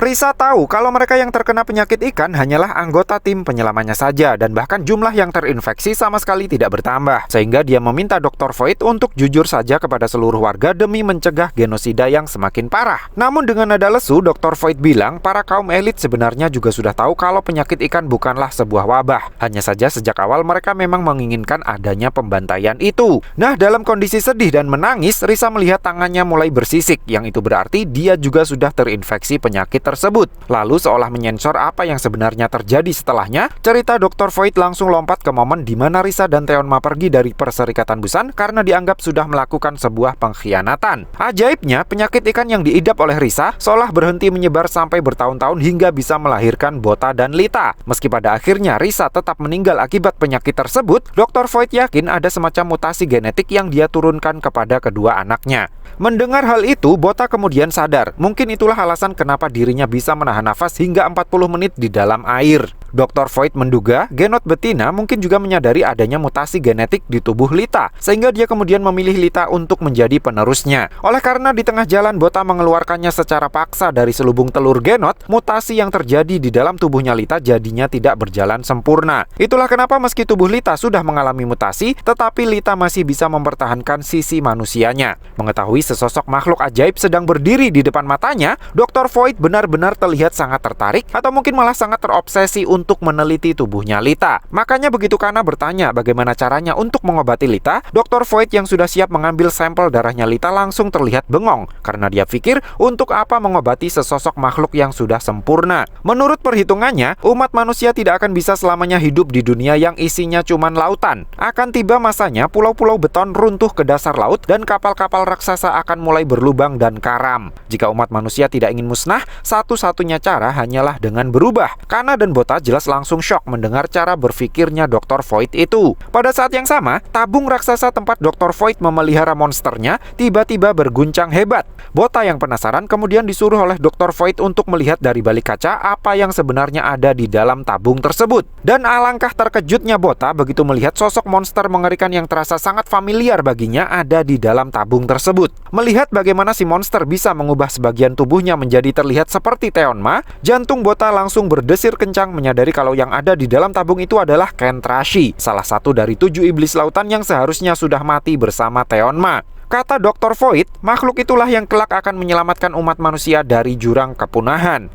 Risa tahu kalau mereka yang terkena penyakit ikan hanyalah anggota tim penyelamannya saja dan bahkan jumlah yang terinfeksi sama sekali tidak bertambah. Sehingga dia meminta Dr. Voigt untuk jujur saja kepada seluruh warga demi mencegah genosida yang semakin parah. Namun dengan nada lesu, Dr. Voigt bilang para kaum elit sebenarnya juga sudah tahu kalau penyakit ikan bukanlah sebuah wabah. Hanya saja sejak awal mereka memang menginginkan adanya pembantaian itu. Nah, dalam kondisi sedih dan menangis, Risa melihat tangannya mulai bersisik, yang itu berarti dia juga sudah terinfeksi penyakit tersebut. Lalu seolah menyensor apa yang sebenarnya terjadi setelahnya, cerita Dr. Voigt langsung lompat ke momen di mana Risa dan Teonma pergi dari Perserikatan Busan karena dianggap sudah melakukan sebuah pengkhianatan. Ajaibnya, penyakit ikan yang diidap oleh Risa seolah berhenti menyebar sampai bertahun-tahun hingga bisa melahirkan Bota dan Lita. Meski pada akhirnya Risa tetap meninggal akibat penyakit tersebut, Dr. Voigt yakin ada semacam mutasi genetik yang dia turunkan kepada kedua anaknya. Mendengar hal itu, Bota kemudian sadar. Mungkin itulah alasan kenapa dirinya bisa menahan nafas hingga 40 menit di dalam air. Dr. Voigt menduga genot betina mungkin juga menyadari adanya mutasi genetik di tubuh Lita, sehingga dia kemudian memilih Lita untuk menjadi penerusnya. Oleh karena di tengah jalan Bota mengeluarkannya secara paksa dari selubung telur genot, mutasi yang terjadi di dalam tubuhnya Lita jadinya tidak berjalan sempurna. Itulah kenapa meski tubuh Lita sudah mengalami mutasi, tetapi Lita masih bisa mempertahankan sisi manusianya. Mengetahui sesosok makhluk ajaib sedang berdiri di depan matanya, Dr. Voigt benar-benar terlihat sangat tertarik atau mungkin malah sangat terobsesi untuk meneliti tubuhnya Lita. Makanya begitu Kana bertanya bagaimana caranya untuk mengobati Lita, Dr. Voigt yang sudah siap mengambil sampel darahnya Lita langsung terlihat bengong karena dia pikir untuk apa mengobati sesosok makhluk yang sudah sempurna. Menurut perhitungannya, umat manusia tidak akan bisa selamanya hidup di dunia yang isinya cuman lautan. Akan tiba masanya pulau-pulau beton runtuh ke dasar laut dan kapal-kapal raksasa akan mulai berlubang dan karam. Jika umat manusia tidak ingin musnah, satu-satunya cara hanyalah dengan berubah. Kana dan Bota jelas langsung shock mendengar cara berpikirnya Dr. Voigt itu. Pada saat yang sama, tabung raksasa tempat Dr. Voigt memelihara monsternya tiba-tiba berguncang hebat. Bota yang penasaran kemudian disuruh oleh Dr. Voigt untuk melihat dari balik kaca apa yang sebenarnya ada di dalam tabung tersebut. Dan alangkah terkejutnya Bota begitu melihat sosok monster mengerikan yang terasa sangat familiar baginya ada di dalam tabung tersebut. Melihat bagaimana si monster bisa mengubah sebagian tubuhnya menjadi terlihat seperti Teonma, jantung Bota langsung berdesir kencang menyadari kalau yang ada di dalam tabung itu adalah Kentrashi, salah satu dari 7 iblis lautan yang seharusnya sudah mati bersama Teonma. Kata Dr. Voigt, makhluk itulah yang kelak akan menyelamatkan umat manusia dari jurang kepunahan.